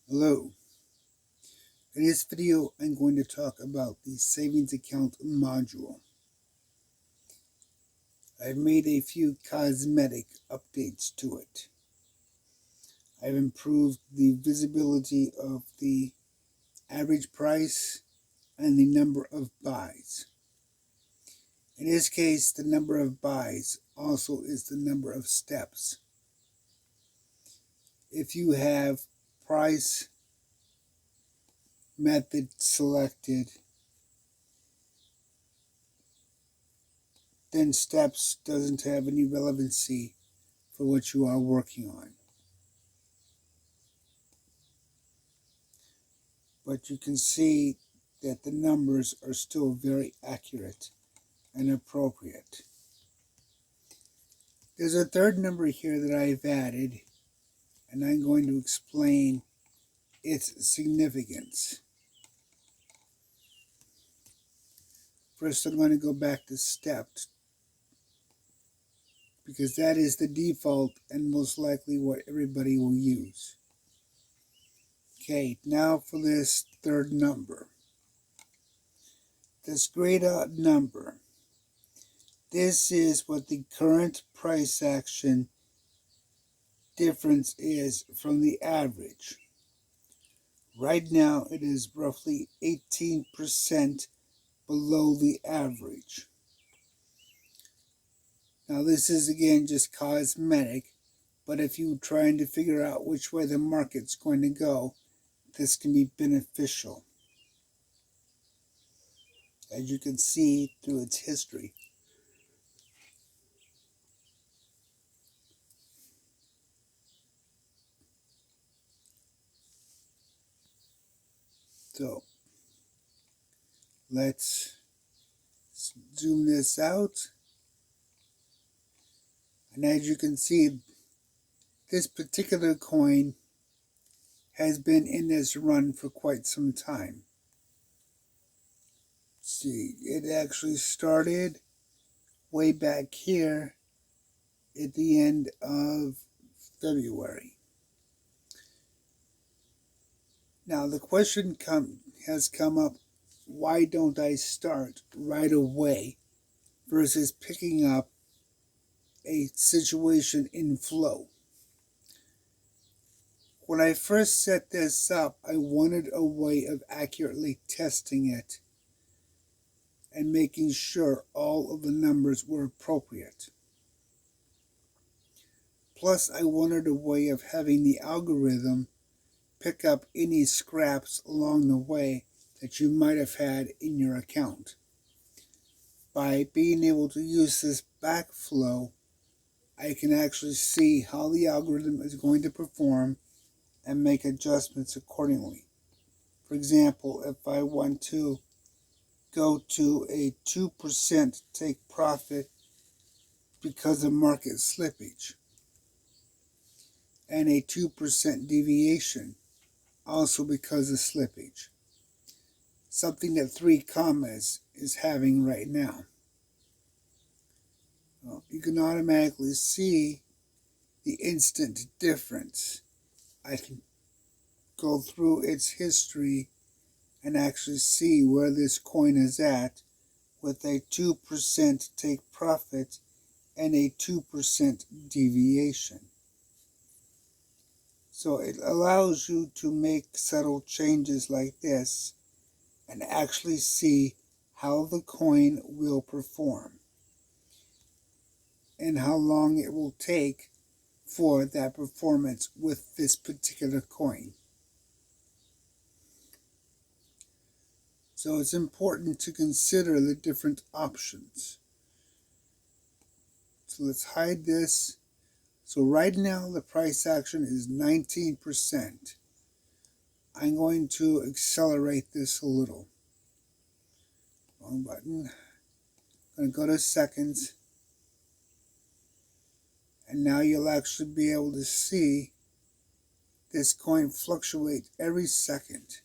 Hello. In this video, I'm going to talk about the savings account module. I've made a few cosmetic updates to it. I've improved the visibility of the average price and the number of buys. In this case, the number of buys also is the number of steps. If you have price method selected, then steps doesn't have any relevancy for what you are working on. But you can see that the numbers are still very accurate and appropriate. There's a third number here that I've added, and I'm going to explain its significance. First, I'm going to go back to steps, because that is the default and most likely what everybody will use. Okay, now for this third number. This grayed out number. This is what the current price action difference is from the average. Right now, it is roughly 18% below the average. Now, this is again just cosmetic, but if you're trying to figure out which way the market's going to go, this can be beneficial, as you can see through its history. So, let's zoom this out. And as you can see, this particular coin has been in this run for quite some time. Let's see, it actually started way back here at the end of February. Now the question has come up, why don't I start right away versus picking up a situation in flow? When I first set this up, I wanted a way of accurately testing it and making sure all of the numbers were appropriate. Plus, I wanted a way of having the algorithm pick up any scraps along the way that you might have had in your account. By being able to use this backflow, I can actually see how the algorithm is going to perform and make adjustments accordingly. For example, if I want to go to a 2% take profit because of market slippage, and a 2% deviation also because of slippage, something that 3 commas is having right now. Well, you can automatically see the instant difference. I can go through its history and actually see where this coin is at with a 2% take profit and a 2% deviation. So it allows you to make subtle changes like this and actually see how the coin will perform and how long it will take for that performance with this particular coin. So it's important to consider the different options. So let's hide this. So right now the price action is 19%. I'm going to accelerate this a little. Wrong button. I'm going to go to seconds. And now you'll actually be able to see this coin fluctuate every second.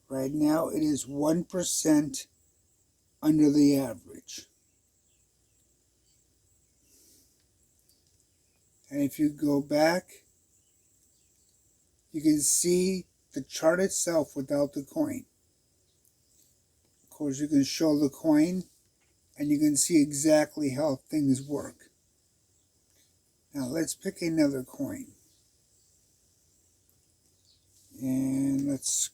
Right now it is 1% under the average. And if you go back You can see the chart itself without the coin. Of course, you can show the coin and you can see exactly how things work. Now let's pick another coin. And let's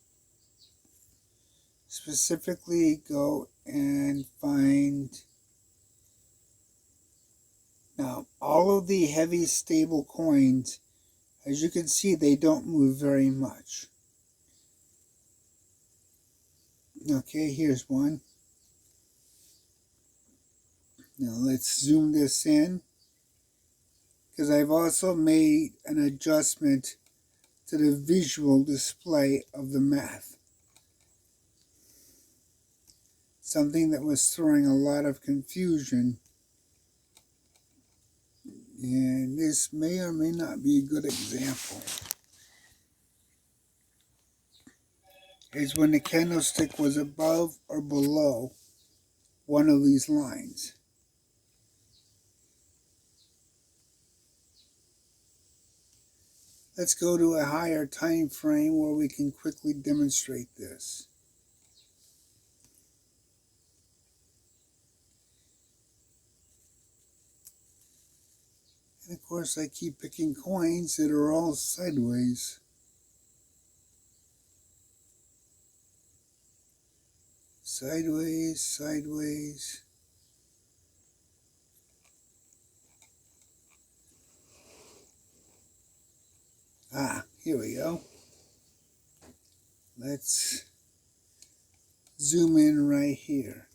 specifically go and find. Now, all of the heavy stable coins, as you can see, they don't move very much. Okay, here's one. Now let's zoom this in, because I've also made an adjustment to the visual display of the math. Something that was throwing a lot of confusion. And this may or may not be a good example. Is when the candlestick was above or below one of these lines. Let's go to a higher time frame where we can quickly demonstrate this. And of course I keep picking coins that are all sideways. Sideways, sideways. Ah, here we go. Let's zoom in right here.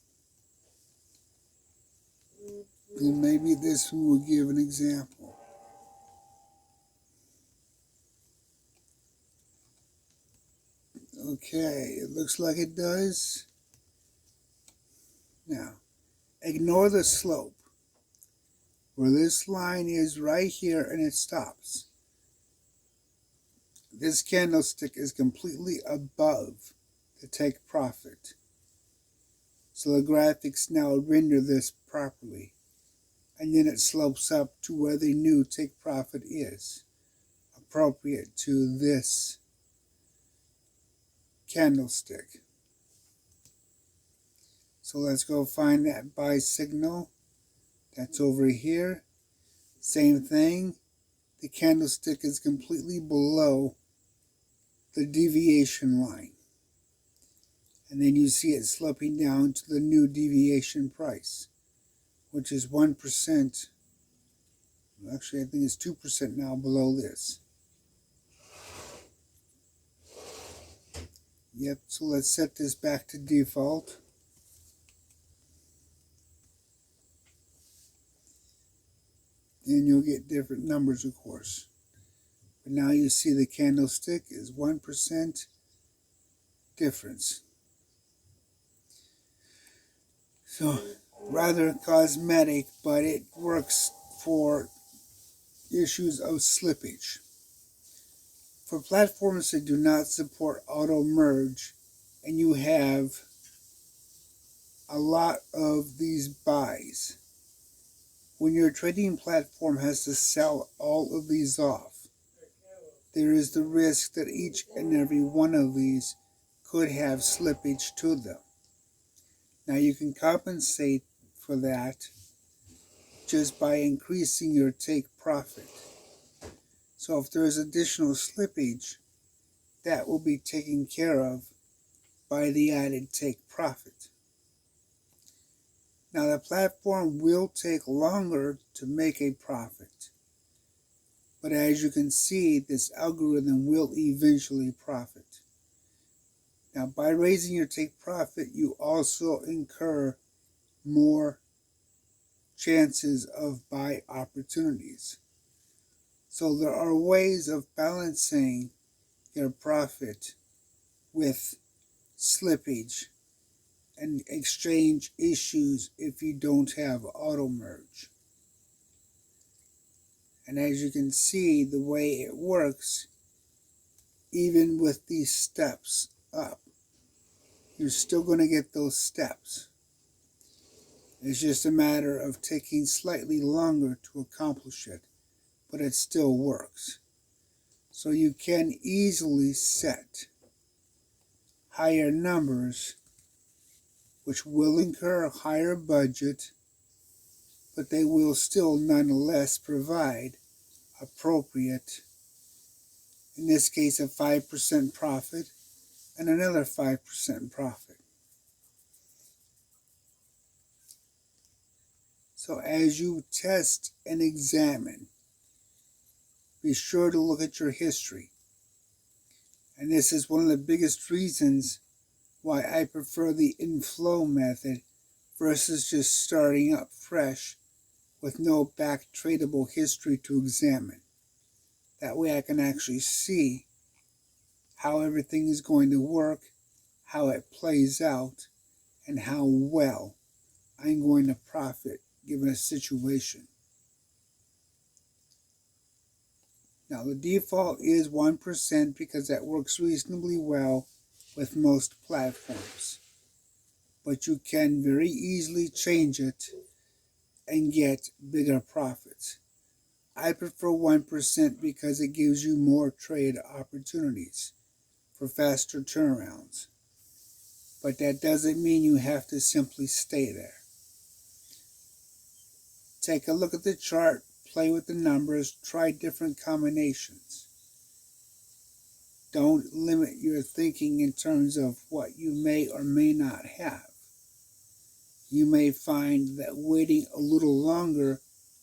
And maybe this one will give an example. Okay, it looks like it does. Now, ignore the slope. Where this line is right here and it stops. This candlestick is completely above the take profit. So the graphics now render this properly. And then it slopes up to where the new take profit is, appropriate to this candlestick. So let's go find that buy signal. That's over here. Same thing. The candlestick is completely below the deviation line. And then you see it sloping down to the new deviation price, which is 1%. Actually, I think it's 2% now below this. Yep, so let's set this back to default. Then you'll get different numbers, of course. But now you see the candlestick is 1% difference. So, rather cosmetic, but it works for issues of slippage. For platforms that do not support auto merge, and you have a lot of these buys, when your trading platform has to sell all of these off, there is the risk that each and every one of these could have slippage to them. Now you can compensate for that just by increasing your take profit. So if there is additional slippage, that will be taken care of by the added take profit. Now the platform will take longer to make a profit. But as you can see, this algorithm will eventually profit. Now by raising your take profit, you also incur more chances of buy opportunities. So there are ways of balancing your profit with slippage and exchange issues if you don't have auto merge. And as you can see, the way it works, even with these steps up, you're still going to get those steps. It's just a matter of taking slightly longer to accomplish it, but it still works. So you can easily set higher numbers, which will incur a higher budget, but they will still nonetheless provide appropriate, in this case, a 5% profit and another 5% profit. So as you test and examine, be sure to look at your history. And this is one of the biggest reasons why I prefer the inflow method versus just starting up fresh with no back tradable history to examine. That way I can actually see how everything is going to work, how it plays out, and how well I'm going to profit given a situation. Now the default is 1% because that works reasonably well with most platforms. But you can very easily change it and get bigger profits. I prefer 1% because it gives you more trade opportunities for faster turnarounds. But that doesn't mean you have to simply stay there. Take a look at the chart, play with the numbers, try different combinations. Don't limit your thinking in terms of what you may or may not have. You may find that waiting a little longer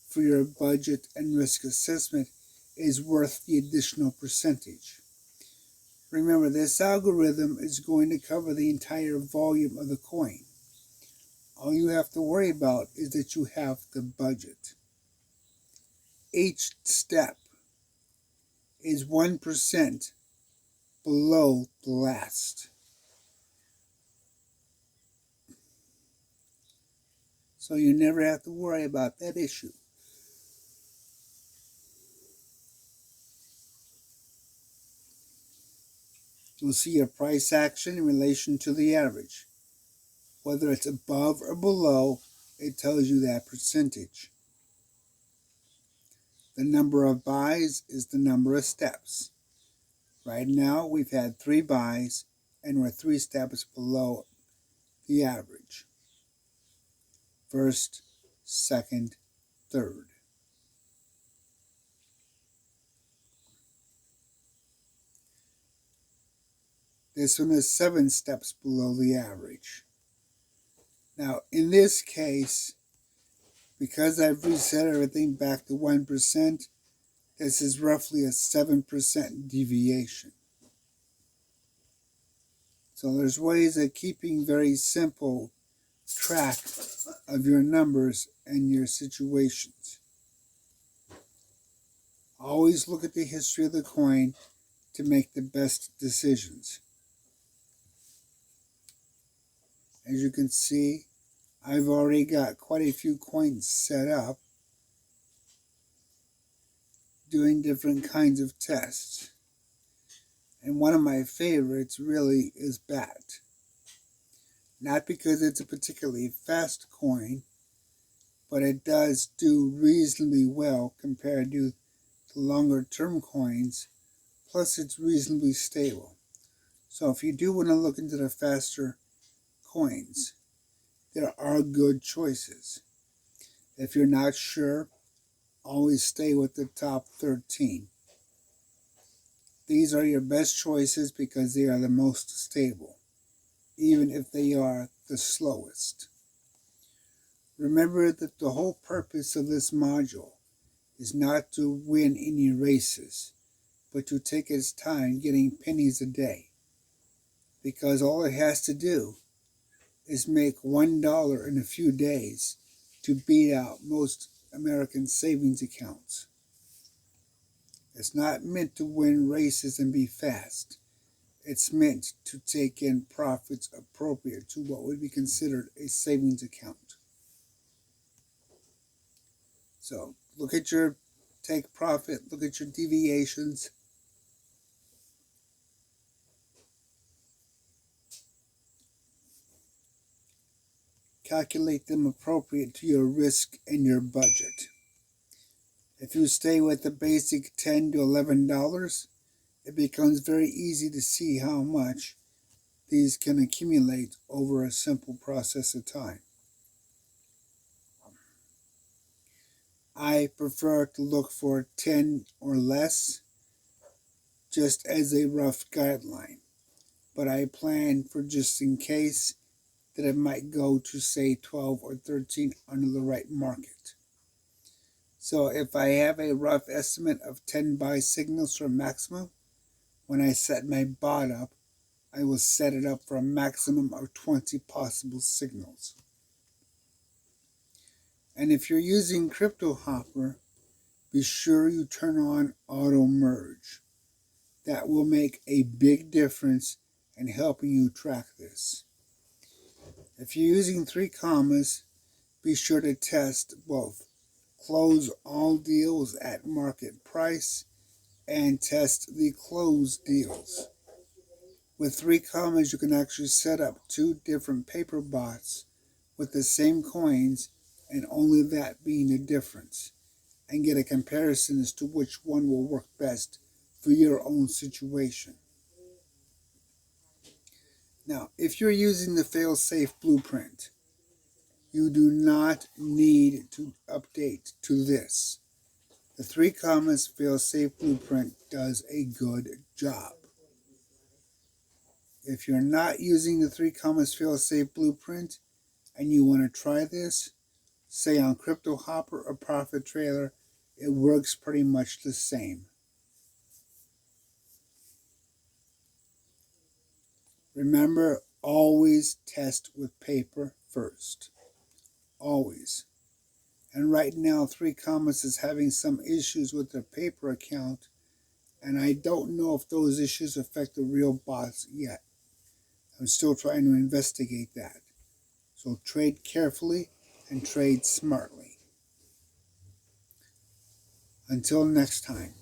for your budget and risk assessment is worth the additional percentage. Remember, this algorithm is going to cover the entire volume of the coin. All you have to worry about is that you have the budget. Each step is 1% below the last. So you never have to worry about that issue. You'll see a price action in relation to the average. Whether it's above or below, it tells you that percentage. The number of buys is the number of steps. Right now, we've had 3 buys, and we're 3 steps below the average. First, second, third. This one is 7 steps below the average. Now, in this case, because I've reset everything back to 1%, this is roughly a 7% deviation. So there's ways of keeping very simple track of your numbers and your situations. Always look at the history of the coin to make the best decisions. As you can see, I've already got quite a few coins set up, doing different kinds of tests. And one of my favorites really is BAT. Not because it's a particularly fast coin, but it does do reasonably well compared to the longer term coins, plus it's reasonably stable. So if you do want to look into the faster coins, there are good choices. If you're not sure, always stay with the top 13. These are your best choices because they are the most stable, even if they are the slowest. Remember that the whole purpose of this module is not to win any races, but to take its time getting pennies a day. Because all it has to do is make $1 in a few days to beat out most American savings accounts. It's not meant to win races and be fast. It's meant to take in profits appropriate to what would be considered a savings account. So look at your take profit, look at your deviations. Calculate them appropriate to your risk and your budget. If you stay with the basic $10 to $11, it becomes very easy to see how much these can accumulate over a simple process of time. I prefer to look for 10 or less just as a rough guideline, but I plan for just in case that it might go to say 12 or 13 under the right market. So if I have a rough estimate of 10 buy signals for maximum, when I set my bot up, I will set it up for a maximum of 20 possible signals. And if you're using Crypto Hopper, be sure you turn on auto merge. That will make a big difference in helping you track this. If you're using 3 commas, be sure to test both close all deals at market price and test the closed deals. With 3 commas, you can actually set up 2 different paper bots with the same coins and only that being the difference, and get a comparison as to which one will work best for your own situation. Now, if you're using the fail-safe blueprint, you do not need to update to this. The 3 commas fail-safe blueprint does a good job. If you're not using the 3 commas fail-safe blueprint and you want to try this, say on Crypto Hopper or Profit Trailer, it works pretty much the same. Remember, always test with paper first. Always. And right now, 3 commas is having some issues with their paper account, and I don't know if those issues affect the real bots yet. I'm still trying to investigate that. So trade carefully and trade smartly. Until next time.